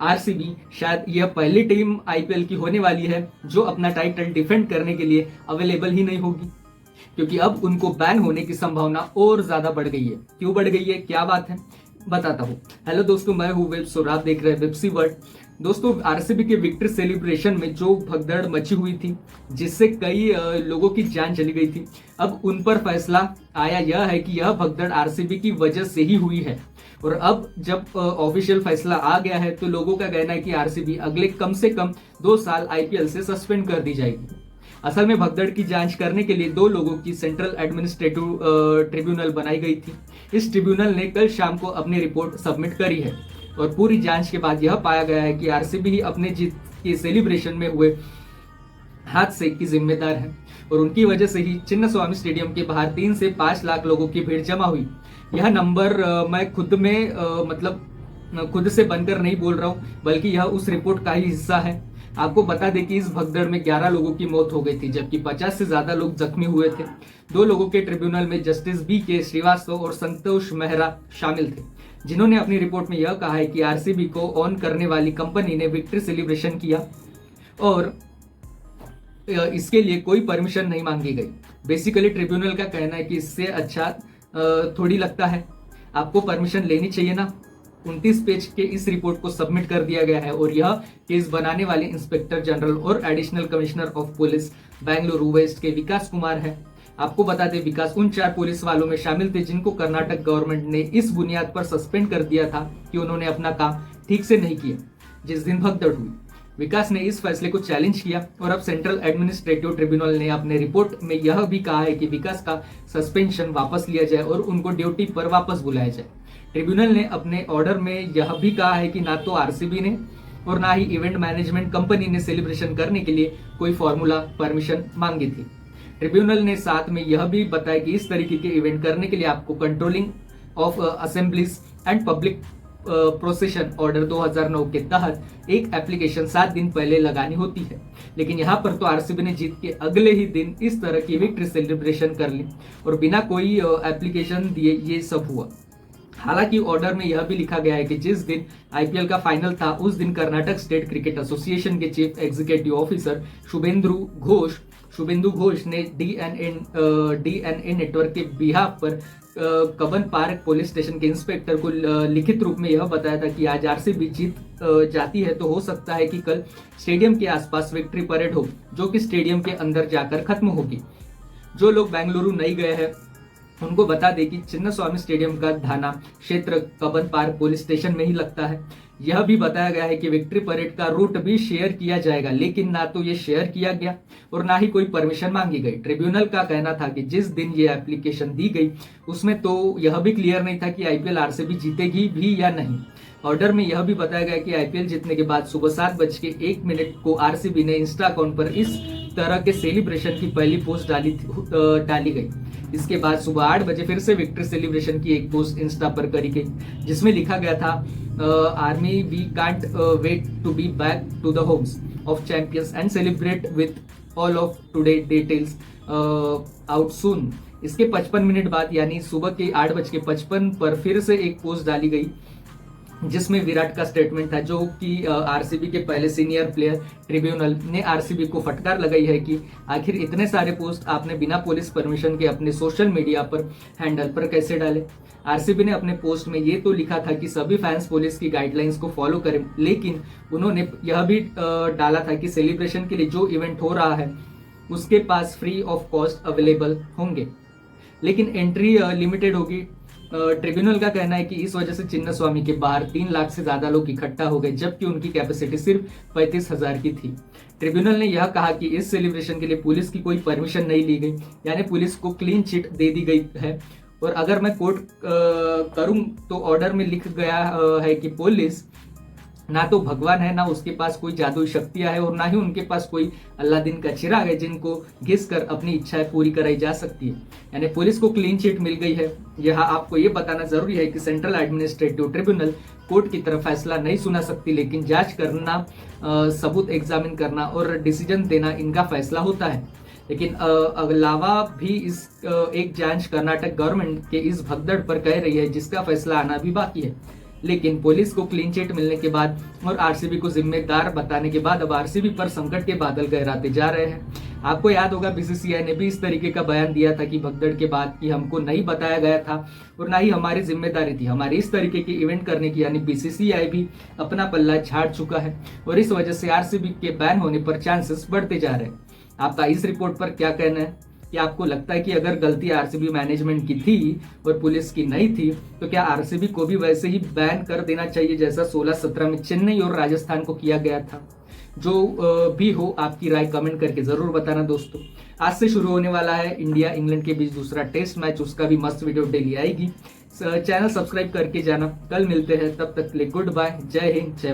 RCB शायद यह पहली टीम आईपीएल की होने वाली है जो अपना टाइटल डिफेंड करने के लिए अवेलेबल ही नहीं होगी, क्योंकि अब उनको बैन होने की संभावना और ज्यादा बढ़ गई है। क्यों बढ़ गई है, क्या बात है, बताता हूँ। हेलो दोस्तों, मैं हूँ वेब्स और आप देख रहे हैं वेब्सी वर्ल्ड। दोस्तों, आरसीबी के विक्ट्री सेलिब्रेशन में जो भगदड़ मची हुई थी, जिससे कई लोगों की जान चली गई थी, अब उन पर फैसला आया यह है कि यह भगदड़ आरसीबी की वजह से ही हुई है। और अब जब ऑफिशियल फैसला आ गया है तो लोगों का कहना है कि आरसीबी अगले कम से कम 2 साल आईपीएल से सस्पेंड कर दी जाएगी। असल में भगदड़ की जांच करने के लिए 2 लोगों की सेंट्रल एडमिनिस्ट्रेटिव ट्रिब्यूनल बनाई गई थी। इस ट्रिब्यूनल ने कल शाम को अपनी रिपोर्ट सबमिट करी है और पूरी जांच के बाद यह पाया गया है कि आरसीबी ही अपने जीत के सेलिब्रेशन में हुए हादसे की जिम्मेदार है और उनकी वजह से ही चिन्नास्वामी स्टेडियम के बाहर 3 से 5 लाख लोगों की भीड़ जमा हुई। यह नंबर मैं खुद से बनकर नहीं बोल रहा हूं, बल्कि यह उस रिपोर्ट का ही हिस्सा है। आपको बता दें कि इस भगदड़ में 11 लोगों की मौत हो गई थी, जबकि 50 से ज्यादा लोग जख्मी हुए थे। 2 लोगों के ट्रिब्यूनल में जस्टिस BK श्रीवास्तव और संतोष मेहरा शामिल थे, जिन्होंने अपनी रिपोर्ट में यह कहा है कि आरसीबी को ऑन करने वाली कंपनी ने विक्ट्री सेलिब्रेशन किया और इसके लिए कोई परमिशन नहीं मांगी गई। बेसिकली ट्रिब्यूनल का कहना है कि इससे अच्छा थोड़ी लगता है, आपको परमिशन लेनी चाहिए ना। 29 पेज के इस रिपोर्ट को सबमिट कर दिया गया है और यह केस बनाने वाले इंस्पेक्टर जनरल और additional commissioner of police Bengaluru west के विकास कुमार है। आपको बता दें, विकास उन 4 पुलिस वालों में शामिल थे जिनको कर्नाटक गवर्नमेंट ने इस बुनियाद पर सस्पेंड कर दिया था कि उन्होंने अपना काम ठीक से नहीं किया जिस दिन भगदड़ हुई। विकास ने इस फैसले को चैलेंज किया और अब सेंट्रल एडमिनिस्ट्रेटिव ट्रिब्यूनल ने अपने रिपोर्ट में यह भी कहा है कि विकास का सस्पेंशन वापस लिया जाए और उनको ड्यूटी पर वापस बुलाया जाए। ट्रिब्यूनल ने अपने ऑर्डर में यह भी कहा है कि ना तो आरसीबी ने और ना ही इवेंट मैनेजमेंट कंपनी ने सेलिब्रेशन करने के लिए कोई फॉर्मूला परमिशन मांगी थी। ट्रिब्यूनल ने साथ में यह भी बताया कि इस तरीके के इवेंट करने के लिए आपको controlling of assemblies and public procession order 2009 के तहत एक एप्लीकेशन 7 दिन पहले लगानी होती है। लेकिन यहाँ पर तो आरसीबी ने जीत के अगले ही दिन इस तरह की विक्ट्री सेलिब्रेशन कर ली और बिना कोई एप्लीकेशन दिए ये सब हुआ। हालांकि ऑर्डर में यह भी लिखा गया है कि जिस दिन आईपीएल का फाइनल था उस दिन कर्नाटक स्टेट क्रिकेट एसोसिएशन के chief executive officer Shubhendu Ghosh ने डीएनए नेटवर्क के बिहाफ पर कबन पार्क पुलिस स्टेशन के इंस्पेक्टर को लिखित रूप में यह बताया था कि आज आरसीबी जीत जाती है तो हो सकता है कि कल स्टेडियम के आसपास विक्ट्री परेड हो, जो कि स्टेडियम के अंदर जाकर खत्म होगी। जो लोग बेंगलुरु नहीं गए हैं उनको बता दें कि चिन्नास्वामी स्टेडियम का थाना क्षेत्र कबन पार्क पुलिस स्टेशन में ही लगता है। यह भी बताया गया है कि विक्ट्री परेड का रूट भी शेयर किया जाएगा, लेकिन ना तो ये शेयर किया गया और ना ही कोई परमिशन मांगी गई। ट्रिब्यूनल का कहना था कि जिस दिन ये एप्लीकेशन दी गई उसमें तो यह भी क्लियर नहीं था कि आईपीएल आरसीबी जीतेगी भी या नहीं। ऑर्डर में यह भी बताया गया कि आईपीएल जीतने के बाद सुबह 7:01 को आरसीबी ने इंस्टा अकाउंट पर इस तरह के सेलिब्रेशन की पहली पोस्ट डाली गई। इसके बाद सुबह 8 बजे फिर से विक्ट्री सेलिब्रेशन की एक पोस्ट इंस्टा पर करी गई, जिसमें लिखा गया था army we can't wait to be back to the homes of champions and celebrate with all of today details out soon. इसके 55 मिनट बाद यानी सुबह के 8:55 पर फिर से एक पोस्ट डाली गई जिसमें विराट का स्टेटमेंट था, जो कि आरसीबी के पहले सीनियर प्लेयर ट्रिब्यूनल ने आरसीबी को फटकार लगाई है कि आखिर इतने सारे पोस्ट आपने बिना पुलिस परमिशन के अपने सोशल मीडिया पर हैंडल पर कैसे डाले। आरसीबी ने अपने पोस्ट में ये तो लिखा था कि सभी फैंस पुलिस की गाइडलाइंस को फॉलो करें, लेकिन उन्होंने यह भी डाला था कि सेलिब्रेशन के लिए जो इवेंट हो रहा है उसके पास फ्री ऑफ कॉस्ट अवेलेबल होंगे, लेकिन एंट्री लिमिटेड होगी। ट्रिब्यूनल का कहना है कि इस वजह से चिन्नास्वामी के बाहर 3 लाख से ज्यादा लोग इकट्ठा हो गए, जबकि उनकी कैपेसिटी सिर्फ 35,000 की थी। ट्रिब्यूनल ने यह कहा कि इस सेलिब्रेशन के लिए पुलिस की कोई परमिशन नहीं ली गई, यानी पुलिस को क्लीन चिट दे दी गई है। और अगर मैं कोट करूं तो ऑर्डर में लिख गया है कि पुलिस ना तो भगवान है, ना उसके पास कोई जादुई शक्तियां है और ना ही उनके पास कोई अल्लादीन का चिराग है जिनको घिस कर अपनी इच्छाएं पूरी कराई जा सकती है। यानी पुलिस को क्लीन चिट मिल गई है। यहाँ आपको ये बताना जरूरी है कि सेंट्रल एडमिनिस्ट्रेटिव ट्रिब्यूनल कोर्ट की तरफ फैसला नहीं सुना सकती, लेकिन जांच करना, सबूत एग्जामिन करना और डिसीजन देना इनका फैसला होता है। लेकिन अलावा भी इस एक जांच कर्नाटक गवर्नमेंट के इस भगदड़ पर कह रही है, जिसका फैसला आना भी बाकी है। लेकिन पुलिस को क्लीन चिट मिलने के बाद और आरसीबी को जिम्मेदार बताने के बाद अब आरसीबी पर संकट के बादल गहराते जा रहे हैं। आपको याद होगा बीसीसीआई ने भी इस तरीके का बयान दिया था कि भगदड़ के बाद कि हमको नहीं बताया गया था और ना ही हमारी जिम्मेदारी थी हमारी इस तरीके की इवेंट करने की, यानी बीसीसीआई भी अपना पल्ला झाड़ चुका है और इस वजह से आरसीबी के बैन होने पर चांसेस बढ़ते जा रहे हैं। आपका इस रिपोर्ट पर क्या कहना है? क्या आपको लगता है कि अगर गलती आरसीबी मैनेजमेंट की थी और पुलिस की नहीं थी तो क्या आरसीबी को भी वैसे ही बैन कर देना चाहिए जैसा 16-17 में चेन्नई और राजस्थान को किया गया था? जो भी हो, आपकी राय कमेंट करके जरूर बताना दोस्तों। आज से शुरू होने वाला है इंडिया इंग्लैंड के बीच दूसरा टेस्ट मैच, उसका भी मस्त वीडियो डेली आएगी। चैनल सब्सक्राइब करके जाना। कल मिलते हैं, तब तक के लिए गुड बाय, जय हिंद, जय